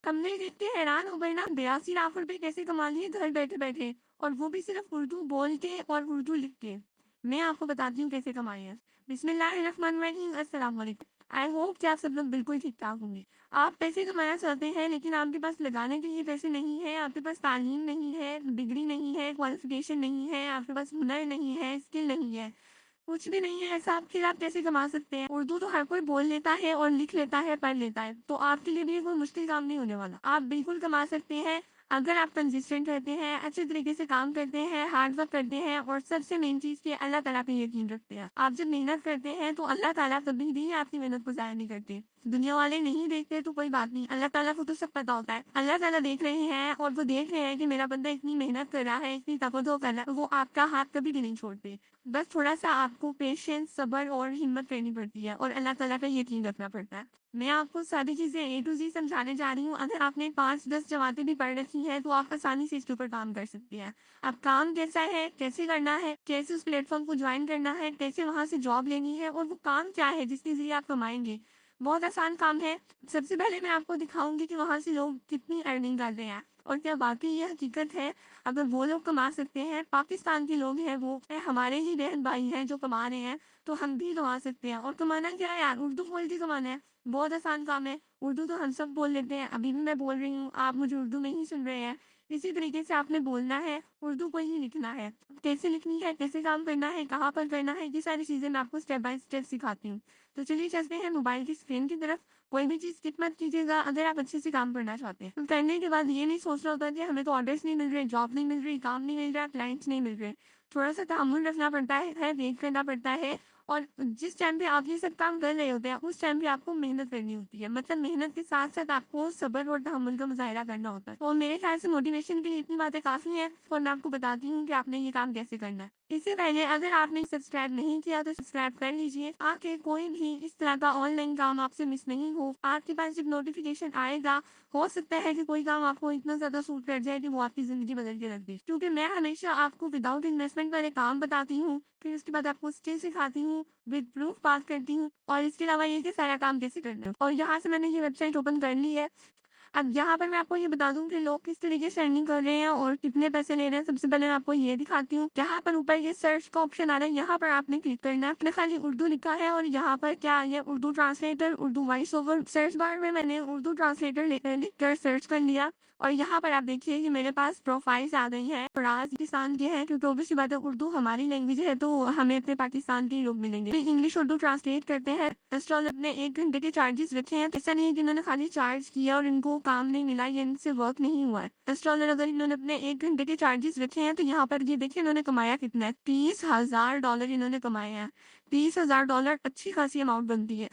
कमरे देख के हैरान हो गए ना, 82 लाख रुपए कैसे कमा लिए घर बैठे बैठे, और वो भी सिर्फ उर्दू बोल के और उर्दू लिख के। मैं आपको बताती हूँ कैसे कमाए हैं। बिस्मिल्लाहिर्रहमानिर्रहीम, अस्सलाम वालेकुम। आई होप कि आप सब लोग बिल्कुल ठीक ठाक होंगे। आप पैसे कमाना चाहते हैं लेकिन आपके पास लगाने के लिए पैसे नहीं है, आपके पास तालीम नहीं है, डिग्री नहीं है, क्वालिफिकेशन नहीं है, आपके पास हुनर नहीं है, स्किल नहीं है, कुछ भी नहीं है ऐसा, आप फिर आप कैसे कमा सकते हैं? उर्दू तो हर कोई बोल लेता है और लिख लेता है, पढ़ लेता है, तो आपके लिए भी कोई मुश्किल काम नहीं होने वाला। आप बिल्कुल कमा सकते हैं अगर आप कंसिस्टेंट रहते हैं, अच्छे तरीके से काम करते हैं, हार्ड वर्क करते हैं, और सबसे मेन चीज़ कि अल्लाह ताला पे यकीन रखते हैं। आप जब मेहनत करते हैं तो अल्लाह ताला कभी भी आपकी मेहनत को ज़ाया नहीं करते। दुनिया वाले नहीं देखते तो कोई बात नहीं, अल्लाह ताला को तो सब पता होता है। अल्लाह ताला देख रहे हैं और वो देख रहे हैं कि मेरा बंदा इतनी मेहनत कर रहा है, इतनी तवज्जो कर रहा है, वो आपका हाथ कभी भी नहीं छोड़ते। बस थोड़ा-सा आपको पेशेंस, सब्र और हिम्मत करनी पड़ती है और अल्लाह ताला पे यकीन रखना पड़ता है। मैं आपको सारी चीज़ें ए टू ज़ेड समझाने जा रही हूँ। अगर आपने 5-10 जमातें भी पढ़ रखी हैं, तो आप आसानी से इसके ऊपर काम कर सकती हैं। अब काम कैसा है, कैसे करना है, कैसे उस प्लेटफ़ॉर्म को जॉइन करना है, कैसे वहाँ से जॉब लेनी है, और वो काम क्या है जिसके ज़रिए आप कमाएँगे। बहुत आसान काम है। सबसे पहले मैं आपको दिखाऊँगी कि वहाँ से लोग कितनी अर्निंग कर रहे हैं और क्या वाक़ई ये हकीकत है। अगर वो लोग कमा सकते हैं, पाकिस्तान के लोग हैं वो, हमारे ही बहन भाई हैं जो कमा रहे हैं, तो हम भी कमा सकते हैं। और कमाना क्या है यार, उर्दू बोल के कमाना है। बहुत आसान काम है। उर्दू तो हम सब बोल लेते हैं, अभी भी मैं बोल रही हूँ, आप मुझे उर्दू में ही सुन रहे हैं। इसी तरीके से आपने बोलना है, उर्दू को ही लिखना है। कैसे लिखनी है, कैसे काम करना है, कहाँ पर करना है, ये सारी चीज़ें मैं आपको स्टेप बाय स्टेप सिखाती हूँ। तो चलिए चलते हैं मोबाइल की स्क्रीन की तरफ। कोई भी चीज़ स्किप मत कीजिएगा अगर आप अच्छे से काम करना चाहते हैं। करने के बाद ये नहीं सोचना होता कि हमें तो ऑर्डर्स नहीं मिल रहे, जॉब नहीं मिल रही, काम नहीं मिल रहा, क्लाइंट्स नहीं मिल रहे। थोड़ा-सा तहम्मुल रखना पड़ता है, वेट करना पड़ता है, और जिस टाइम पे आप ये सब काम कर रहे होते हैं, उस टाइम पे आपको मेहनत करनी होती है। मतलब मेहनत के साथ-साथ आपको सब्र और तहम्मुल का मुज़ाहिरा करना होता है। तो मेरे ख़्याल से मोटिवेशन के लिए इतनी बातें काफ़ी हैं, और मैं आपको बताती हूँ कि आपने ये काम कैसे करना है। इससे पहले अगर आपने सब्सक्राइब नहीं किया तो सब्सक्राइब कर लीजिए, ताकि कोई भी इस तरह का ऑनलाइन काम आपसे मिस नहीं हो। आपके पास जब नोटिफ़िकेशन आएगा, हो सकता है कि कोई काम आपको इतना ज़्यादा सूट कर जाए कि वो आपकी ज़िंदगी बदल के रख दे। क्योंकि मैं हमेशा आपको विदाउट इन्वेस्टमेंट वाले काम बताती हूँ, फिर उसके बाद आपको स्किल सिखाती हूँ, विद प्रूफ बात करती हूँ, और इसके अलावा ये कि सारा काम कैसे करना है। और यहाँ से मैंने ये वेबसाइट ओपन कर ली है। अब यहाँ पर मैं आपको ये बता दूँ कि लोग किस तरीके से अर्निंग कर रहे हैं और कितने पैसे ले रहे हैं। सबसे पहले मैं आपको ये दिखाती हूँ। जहाँ पर ऊपर ये सर्च का ऑप्शन आ रहा है, यहाँ पर आपने क्लिक करना है। मैंने खाली उर्दू लिखा है और यहाँ पर क्या है, Urdu translator, Urdu voice over. Search bar में मैंने उर्दू ट्रांसलेटर लिख कर सर्च कर लिया, और यहाँ पर आप देखिए कि मेरे पास प्रोफाइल्स आ गई हैं। और आज पाकिस्तान के हैं, क्योंकि ऑब्वियसली बात है, उर्दू हमारी लैंग्वेज है तो हमें अपने पाकिस्तान के लोग मिलेंगे। इंग्लिश उर्दू ट्रांसलेट करते हैं। इंस्टॉल अपने 1 घंटे के चार्जेस रखे हैं। ऐसा नहीं है कि इन्होंने खाली चार्ज किया और इनको काम नहीं मिला या इनसे वर्क नहीं हुआ है। इंस्टॉलर अगर इन्होंने अपने 1 घंटे के चार्जेस रखे हैं, तो यहाँ पर ये देखिए इन्होंने कमाया कितना है, $30,000 इन्होंने कमाए हैं। $30,000 अच्छी खासी अमाउंट बनती है।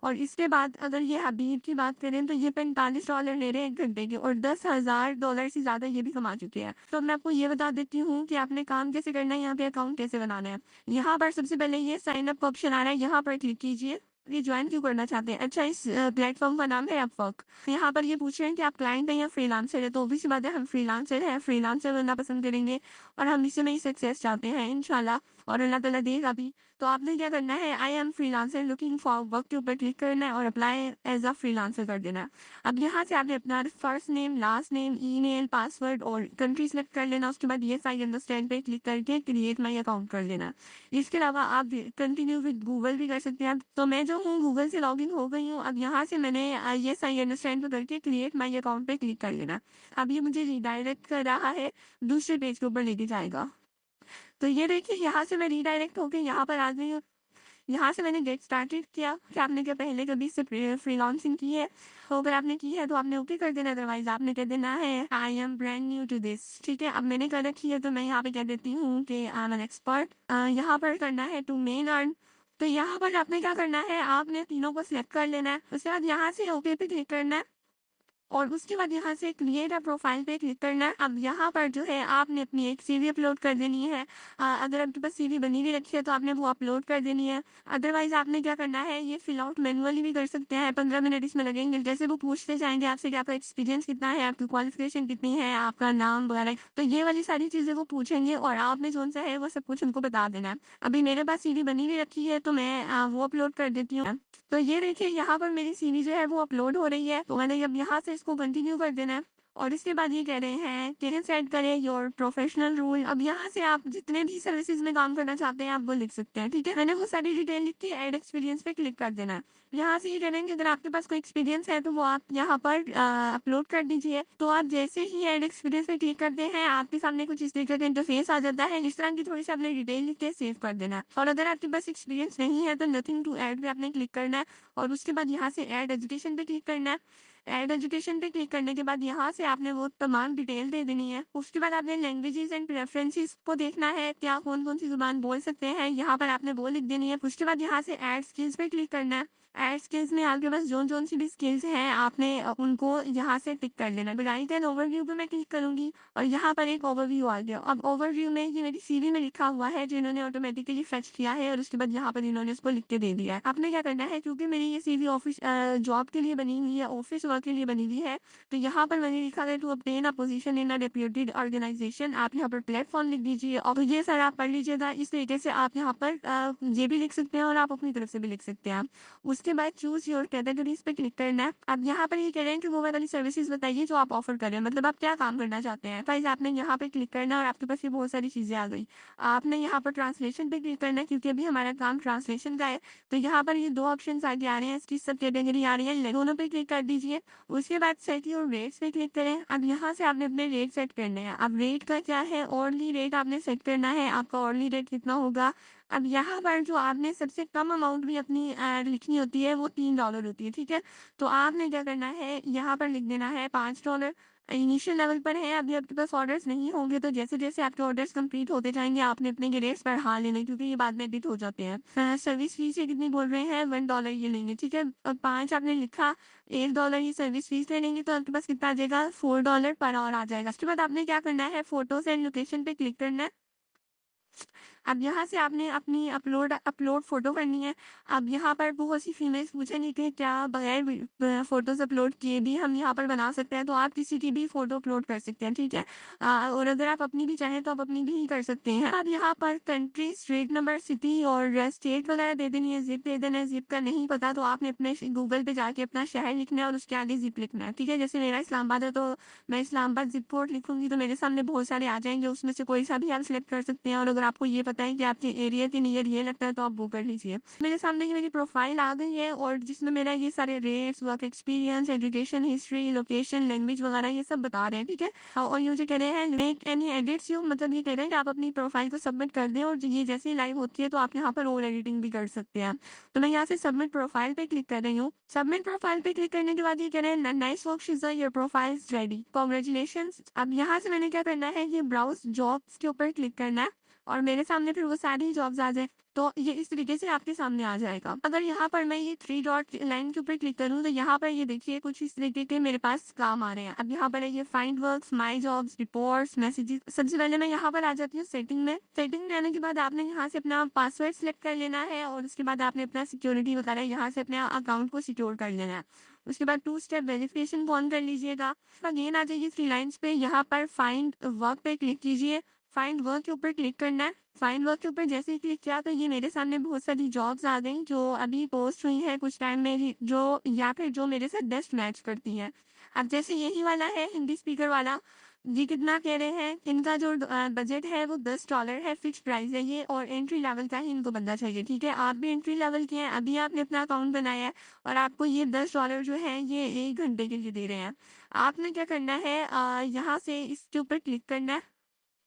और इसके बाद अगर ये हबीब की बात करें तो ये $45 ले रहे हैं 1 घंटे के, और $10,000 से ज़्यादा ये भी कमा चुके हैं। तो मैं आपको ये बता देती हूँ कि आपने काम कैसे करना है, यहाँ पे अकाउंट कैसे बनाना है। यहाँ पर सबसे पहले ये साइन अप का ऑप्शन आ रहा है, यहाँ पर क्लिक कीजिए। ये ज्वाइन क्यों करना चाहते हैं? अच्छा, इस प्लेटफॉर्म का नाम है अपवर्क। यहाँ पर ये पूछ रहे हैं कि आप क्लाइंट हैं या फ्रीलांसर है, तो ऑब्वियसली बात है हम फ्रीलांसर हैं, फ्रीलांसर बनना पसंद करेंगे, और हम इसी में ही सक्सेस चाहते हैं इंशाल्लाह, और अल्लाह ताला देगा भी। तो आपने क्या करना है, I M freelancer looking for work के ऊपर क्लिक करना है और अप्लाई एज अ फ्रीलांसर कर देना है। अब यहाँ से आपने अपना first name, last name, email, password और कंट्री सेलेक्ट कर लेना। उसके बाद येस आई अंडरस्टैंड पे क्लिक करके क्रिएट माई अकाउंट कर लेना। इसके अलावा आप कंटिन्यू विद गूगल भी कर सकते हैं। तो मैं जो हूँ गूगल से लॉगिन हो गई हूँ। अब यहाँ से मैंने येस आई अंडरस्टैंड पे करके क्रिएट माई अकाउंट पे क्लिक कर लेना। अब ये मुझे रिडायरेक्ट कर रहा है, दूसरे पेज के ऊपर लेके जाएगा। तो ये देखिए यहाँ से मैं रीडायरेक्ट होके यहाँ पर आ गई हूँ। यहाँ से मैंने गेट स्टार्टेड किया कि आपने क्या पहले कभी से फ्रीलांसिंग की है, तो अगर आपने की है तो आपने ओके कर देना, अदरवाइज आपने कह देना है I am brand new to this. ठीक है, अब मैंने कर रखी है तो मैं यहाँ पे कह देती हूँ कि आई एम एन एक्सपर्ट। यहाँ पर करना है टू मेन अर्न। तो यहाँ पर आपने क्या करना है, आपने तीनों को सिलेक्ट कर लेना है। उसके बाद यहाँ से ओके पे क्लिक करना है, और उसके बाद यहाँ से क्रिएट अ प्रोफाइल पे क्लिक करना है। अब यहाँ पर जो है आपने अपनी एक सीवी अपलोड कर देनी है। अगर आपके पास सीवी बनी हुई रखी है तो आपने वो अपलोड कर देनी है। अदरवाइज आपने क्या करना है, ये फिल आउट मैनुअली भी कर सकते हैं, 15 मिनट इसमें लगेंगे। जैसे वो पूछते जाएंगे आपसे कि आपका एक्सपीरियंस कितना है, आपकी क्वालिफिकेशन कितनी है, आपका नाम वगैरह, तो ये वाली सारी चीज़ें वो पूछेंगे, और आपने जो सा है वो सब कुछ उनको बता देना है। अभी मेरे पास सीवी बनी हुई रखी है तो मैं वो अपलोड कर देती हूँ। तो ये देखिए यहाँ पर मेरी सीवी जो है वो अपलोड हो रही है। तो मैंने जब यहाँ से इसको कंटिन्यू कर देना है। और इसके बाद ये कह रहे हैं कि सेट करें योर प्रोफेशनल रूल। अब यहाँ से आप जितने भी सर्विसेज में काम करना चाहते हैं आप वो लिख सकते हैं, ठीक है। मैंने वो सारी डिटेल लिख के ऐड एक्सपीरियंस पे क्लिक कर देना है। यहाँ से ये कह रहे हैं कि अगर आपके पास कोई एक्सपीरियंस है तो वो आप यहाँ पर अपलोड कर दीजिए। तो आप जैसे ही ऐड एक्सपीरियंस पे क्लिक करते हैं आपके सामने कुछ इस तरीके का इंटरफेस आ जाता है। इस तरह की थोड़ी सी आपने डिटेल लिख के सेव कर देना है। और अगर आपके पास एक्सपीरियंस नहीं है तो नथिंग टू ऐड पे आपने क्लिक करना है। और उसके बाद यहाँ से ऐड एजुकेशन पे क्लिक करना है। ऐड एजुकेशन पे क्लिक करने के बाद यहाँ से आपने वो तमाम डिटेल दे देनी है। उसके बाद आपने लैंग्वेजेस एंड प्रेफरेंसेस को देखना है, क्या कौन कौन सी जुबान बोल सकते हैं, यहाँ पर आपने वो लिख देनी है। उसके बाद यहाँ से ऐड स्किल्स पे क्लिक करना है। ऐड स्किल्स में आपके पास जोन सी भी स्किल्स हैं आपने उनको यहाँ से टिक कर लेना है। राइट एंड ओवरव्यू पे मैं क्लिक करूंगी और यहाँ पर एक ओवरव्यू आ गया। अब ओवरव्यू में ये मेरी सीवी में लिखा हुआ है जो इन्होंने ऑटोमेटिकली फेच किया है और उसके बाद यहाँ पर इन्होंने उसको लिख के दे दिया है। आपने क्या करना है, क्योंकि मेरी ये सीवी ऑफिस जॉब के लिए बनी हुई है, ऑफिस वर्क के लिए बनी हुई है, तो यहाँ पर मैंने लिखा है to obtain a position in a reputed organisation. आप यहाँ पर प्लेटफॉर्म लिख दीजिए और ये सर आप पढ़ लीजिएगा। इस तरीके से आप यहाँ पर ये भी लिख सकते हैं और आप अपनी तरफ से भी लिख सकते हैं। उसके बाद चूज योर कैटेगरीज पे क्लिक करना है। अब यहाँ पर ये कह रहे हैं कि वो वाली सर्विसेज बताइए जो आप ऑफर कर रहे हैं, मतलब आप क्या काम करना चाहते हैं। गाइस आपने यहाँ पे क्लिक करना और आपके पास ये बहुत सारी चीजें आ गई। आपने यहाँ पर ट्रांसलेशन पे क्लिक करना है क्योंकि अभी हमारा काम ट्रांसलेशन का है। तो यहाँ पर ये दो ऑप्शन आगे आ रहे हैं, इसकी सब कैटेगरी आ रही है, दोनों पे क्लिक कर दीजिए। उसके बाद सेट योर रेट्स पे क्लिक करें। अब यहाँ से आपने अपने रेट सेट करने हैं। अब रेट का क्या है, ऑर्ली रेट आपने सेट करना है, आपका ऑर्ली रेट कितना होगा। अब यहाँ पर जो आपने सबसे कम अमाउंट भी अपनी लिखनी होती है वो $3 होती है, ठीक है। तो आपने क्या करना है, यहाँ पर लिख देना है $5। इनिशियल लेवल पर है, अभी आपके पास ऑर्डर्स नहीं होंगे तो जैसे जैसे आपके ऑर्डर्स कंप्लीट होते जाएंगे आपने अपने के रेट्स बढ़ा लेने क्योंकि ये बाद में एडिट हो जाते हैं। सर्विस फीस ये कितनी बोल रहे हैं, $1 ये लेंगे, ठीक है। अब 5 आपने लिखा, $1 ये सर्विस फीस ले लेंगे तो आपके पास कितना आ जाएगा, $4 पर आवर आ जाएगा। उसके बाद आपने क्या करना है, फोटोज एंड लोकेशन पे क्लिक करना है। अब यहाँ से आपने अपनी अपलोड फोटो करनी है। अब यहाँ पर बहुत सी फीमेल्स पूछेंगी कि क्या बगैर फोटोज अपलोड किए भी हम यहाँ पर बना सकते हैं, तो आप किसी की भी फोटो अपलोड कर सकते हैं, ठीक है। और अगर आप अपनी भी चाहें तो आप अपनी भी कर सकते हैं। अब यहाँ पर कंट्री, स्ट्रीट नंबर, सिटी और स्टेट वगैरह दे देनी है, जिप दे देना है। जिप का नहीं पता तो आपने अपने गूगल पे जाके अपना शहर लिखना है और उसके आगे जिप लिखना है, ठीक है। जैसे मेरा इस्लामाबाद है तो मैं इस्लामाबाद जिप कोड लिखूंगी तो मेरे सामने बहुत सारे आ जाएंगे, उसमें से कोई सा भी आप सिलेक्ट कर सकते हैं। और अगर आपको ये पता है कि आपके एरिया के नियर ये लगता है तो आप वो कर लीजिए। मेरे सामने ये मेरी प्रोफाइल आ गई है और जिसमें मेरा ये सारे rates, work experience, education history, location, language वगैरह ये सब बता रहे हैं, ठीक है। और ये जो कह रहे हैं मेक एनी एडिट्स यू, मतलब ये कह रहे हैं कि आप अपनी प्रोफाइल को सबमिट कर दें और ये जैसे ही लाइव होती है तो आप यहाँ पर और एडिटिंग भी कर सकते हैं। तो मैं यहाँ से सबमिट प्रोफाइल पे क्लिक कर रही हूँ। सबमिट प्रोफाइल पे क्लिक करने के बाद ये कह रहे हैं nice work Shiza, your profile is ready, congratulations. अब यहाँ से मैंने क्या करना है, ये ब्राउज जॉब्स के ऊपर क्लिक करना है और मेरे सामने फिर वो सारी जॉब्स आ जाए। तो ये इस तरीके से आपके सामने आ जाएगा। अगर यहाँ पर मैं ये 3 डॉट लाइन के ऊपर क्लिक करूँ तो यहाँ पर ये देखिए कुछ इस तरीके के मेरे पास काम आ रहे हैं। अब यहाँ पर है ये फाइंड वर्क्स, माई जॉब्स, रिपोर्ट्स, मैसेजेस। सबसे पहले मैं यहाँ पर आ जाती हूँ सेटिंग में। सेटिंग में आने के बाद आपने यहाँ से अपना पासवर्ड सेलेक्ट कर लेना है और उसके बाद आपने अपना सिक्योरिटी वगैरह यहाँ से अपने अकाउंट को सिक्योर कर लेना है। उसके बाद 2 स्टेप वेरिफिकेशन को ऑन कर लीजिएगा। अगेन आ जाइए 3 लाइन्स पे, यहाँ पर फाइंड वर्क पे क्लिक कीजिए। फाइंड वर्क के ऊपर क्लिक करना है। फाइंड वर्क के ऊपर जैसे ही क्लिक किया तो ये मेरे सामने बहुत सारी जॉब्स आ गई जो अभी पोस्ट हुई है कुछ टाइम में ही, जो या फिर जो मेरे साथ बेस्ट मैच करती हैं। अब जैसे यही वाला है हिंदी स्पीकर वाला, ये कितना कह रहे हैं, इनका जो बजट है वो $10 है, फिक्स प्राइस है ये, और एंट्री लेवल का ही इनको बंदा चाहिए, ठीक है। आप भी एंट्री लेवल के हैं, अभी आपने अपना अकाउंट बनाया है और आपको ये $10 जो है ये 1 घंटे के लिए दे रहे हैं। आपने क्या करना है, यहाँ से इसके ऊपर क्लिक करना है,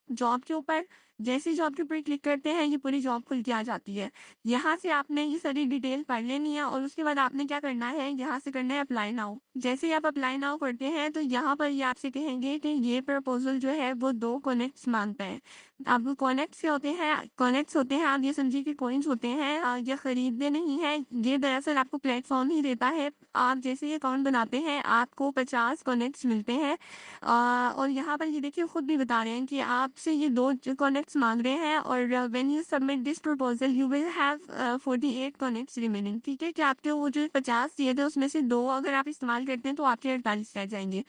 जॉब के ऊपर। जैसे जॉब के ऊपर क्लिक करते हैं ये पूरी जॉब खुल के आ जाती है। यहाँ से आपने ये सारी डिटेल पढ़ लेनी है और उसके बाद आपने क्या करना है, यहाँ से करना है अप्लाई नाउ। जैसे ही आप अप्लाई नाउ करते हैं तो यहाँ पर ये आपसे कहेंगे कि ये प्रपोजल जो है वो 2 कॉनेक्ट्स मांगता है। अब कॉनेक्ट्स क्या होते हैं, कॉनेक्ट्स होते हैं, आप ये समझिए कि कॉइन्स होते हैं, ये खरीदते नहीं है, ये दरअसल आपको प्लेटफॉर्म ही देता है। आप जैसे ही अकाउंट बनाते हैं आपको 50 कॉनेक्ट्स मिलते हैं। और यहाँ पर ये देखिए खुद भी बता रहे हैं कि आपसे ये 2 कॉनेक्ट्स मांग रहे हैं और when you submit this proposal you will have 48 connects remaining, ठीक है। कि आपके वो जो 50 दिए थे उसमें से 2 अगर आप इस्तेमाल करते हैं तो आपके 48 रह जाएंगे।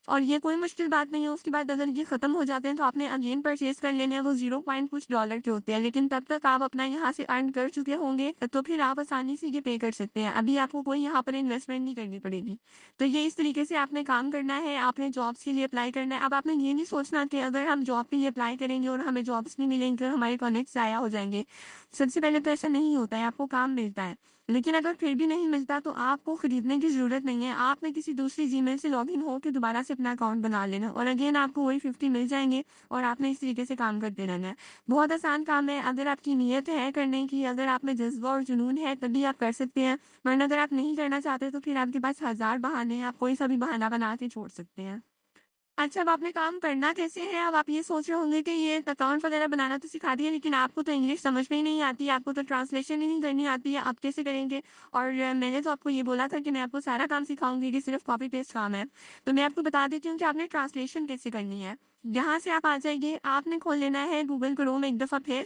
और ये कोई मुश्किल बात नहीं है। उसके बाद अगर ये खत्म हो जाते हैं तो आपने अगेन परचेज कर लेने हैं, वो 0 पॉइंट कुछ डॉलर के होते हैं, लेकिन तब तक आप अपना यहाँ से अर्न कर चुके होंगे, तो फिर आप आसानी से ये पे कर सकते हैं। अभी आपको कोई यहाँ पर इन्वेस्टमेंट नहीं करनी पड़ेगी। तो ये इस तरीके से आपने काम करना है, आपने जॉब्स के लिए अप्लाई करना है। अब आपने ये नहीं सोचना कि अगर हम जॉब के लिए अप्लाई करेंगे और हमें जॉब्स नहीं मिलेंगे तो हमारे कनेक्ट ज़ाया हो जाएंगे। सबसे पहले तो ऐसा नहीं होता है, आपको काम मिलता है। लेकिन अगर फिर भी नहीं मिलता तो आपको खरीदने की ज़रूरत नहीं है। आपने किसी दूसरी जीमेल से लॉगिन होकर दोबारा से अपना अकाउंट बना लेना और अगेन आपको वही 50 मिल जाएँगे और आपने इस तरीके से काम करते रहना है। बहुत आसान काम है, अगर आपकी नीयत है करने की, अगर आप में जज़्बा और जुनून है तभी आप कर सकते हैं, वरना अगर आप नहीं करना चाहते तो फिर आपके पास हज़ार बहाने हैं, आप कोई सा भी बहाना बना के छोड़ सकते हैं। अच्छा, अब आपने काम करना कैसे है? अब आप ये सोच रहे होंगे कि ये अकाउंट वगैरह बनाना तो सिखा दिया, लेकिन आपको तो इंग्लिश समझ में ही नहीं आती, आपको तो ट्रांसलेशन ही नहीं करनी आती है, आप कैसे करेंगे? और मैंने तो आपको ये बोला था कि मैं आपको सारा काम सिखाऊँगी, कि सिर्फ़ कॉपी पेस्ट काम है। तो मैं आपको बता देती हूँ कि आपने ट्रांसलेशन कैसे करनी है। यहाँ से आप आ जाइए, आपने खोल लेना है गूगल क्रोम एक दफ़ा फिर।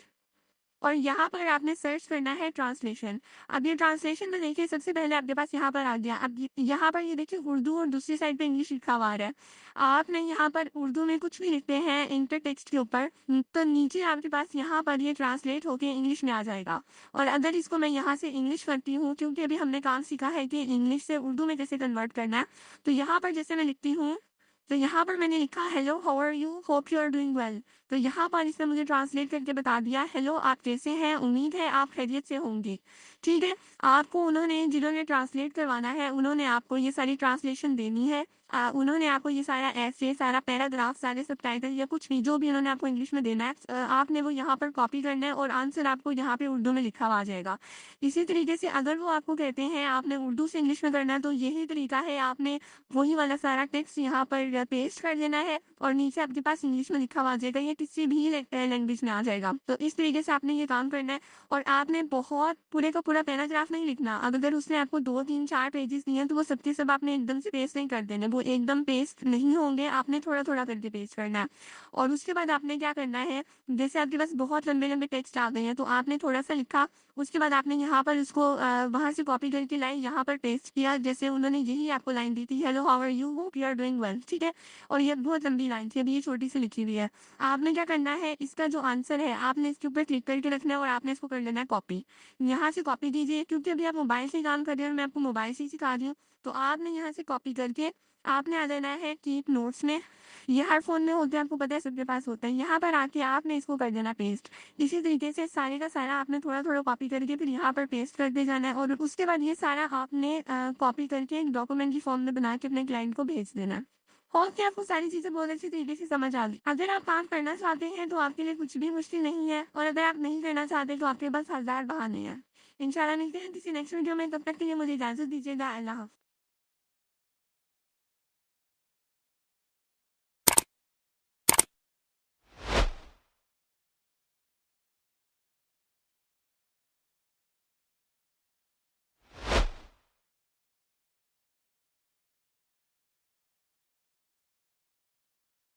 और यहाँ पर आपने सर्च करना है ट्रांसलेशन। अब ये ट्रांसलेशन में देखिए सबसे पहले आपके पास यहाँ पर आ गया। अब यहाँ पर ये देखिए उर्दू और दूसरी साइड पे इंग्लिश लिखा हुआ आ रहा है। आपने यहाँ पर उर्दू में कुछ भी लिखते हैं इंटर टेक्स्ट के ऊपर, तो नीचे आपके पास यहाँ पर ये ट्रांसलेट होके इंग्लिश में आ जाएगा। और अगर इसको मैं यहाँ से इंग्लिश करती हूँ, क्योंकि अभी हमने काम सीखा है कि इंग्लिश से उर्दू में कैसे कन्वर्ट करना है, तो यहाँ पर जैसे मैं लिखती हूँ, तो यहाँ पर मैंने लिखा hello how are you hope you are doing well. तो यहाँ पर इसने मुझे ट्रांसलेट करके बता दिया, हेलो आप कैसे हैं, उम्मीद है आप खैरियत से होंगे। ठीक है, आपको उन्होंने जिन्होंने ट्रांसलेट करवाना है उन्होंने आपको ये सारी ट्रांसलेशन देनी है। उन्होंने आपको ये सारा ऐसे सारा पैराग्राफ सारे सबटाइटल या कुछ भी जो भी उन्होंने आपको इंग्लिश में देना है, आपने वो यहाँ पर कॉपी करना है और आंसर आपको यहाँ पे उर्दू में लिखा हुआ आ जाएगा। इसी तरीके से अगर वो आपको कहते हैं आपने उर्दू से इंग्लिश में करना है, तो यही तरीका है, आपने वही वाला सारा टेक्स्ट यहाँ पर पेस्ट कर देना है और नीचे आपके पास इंग्लिश में लिखा हुआ आ जाएगा, ये किसी भी लैंग्वेज में आ जाएगा। तो इस तरीके से आपने ये काम करना है और आपने बहुत पूरे का पूरा पैराग्राफ नहीं लिखना। अब अगर उसने आपको 2, 3, 4 पेजेस दिए हैं तो वो सबके सब आपने एकदम से पेस्ट नहीं कर देने, वो एकदम पेस्ट नहीं होंगे, आपने थोड़ा-थोड़ा करके पेस्ट करना है। और उसके बाद आपने क्या करना है, जैसे आपके पास बहुत लंबे-लंबे टेक्स्ट आ गए हैं तो आपने थोड़ा-सा लिखा, उसके बाद आपने यहाँ पर उसको वहाँ से कॉपी करके लाइन यहाँ पर पेस्ट किया, जैसे उन्होंने यही आपको लाइन दी थी, hello how are you hope you are doing well. ठीक है, और ये बहुत लंबी लाइन थी, अभी ये छोटी सी लिखी हुई है। आपने क्या करना है, इसका जो आंसर है आपने इसके ऊपर क्लिक करके रखना है और आपने इसको कर लेना है कॉपी। यहाँ से कॉपी कीजिए, क्योंकि अभी आप मोबाइल से काम कर रहे हो और मैं आपको मोबाइल से ही सिखा रही हूँ, तो आपने यहाँ से कॉपी करके आपने आ जाना है कीप नोट्स में। ये हर फोन में होते हैं, आपको पता है सबके पास होता है। यहाँ पर आके आपने इसको कर देना पेस्ट। इसी तरीके से सारे का सारा आपने थोड़ा-थोड़ा कॉपी करके फिर यहाँ पर पेस्ट करते जाना है और उसके बाद ये सारा आपने कॉपी करके एक डॉक्यूमेंट की फॉर्म में बना के अपने क्लाइंट को भेज देना है। होप कि आपको सारी चीज़ें बहुत अच्छी तरीके से समझ आ गई। अगर आप काम करना चाहते हैं तो आपके लिए कुछ भी मुश्किल नहीं है और अगर आप नहीं करना चाहते तो आपके पास हज़ार बहाने हैं। इंशाल्लाह मिलते हैं किसी नेक्स्ट वीडियो में, तब तक के लिए मुझे इजाज़त दीजिएगा। अल्लाह हाफ़िज़।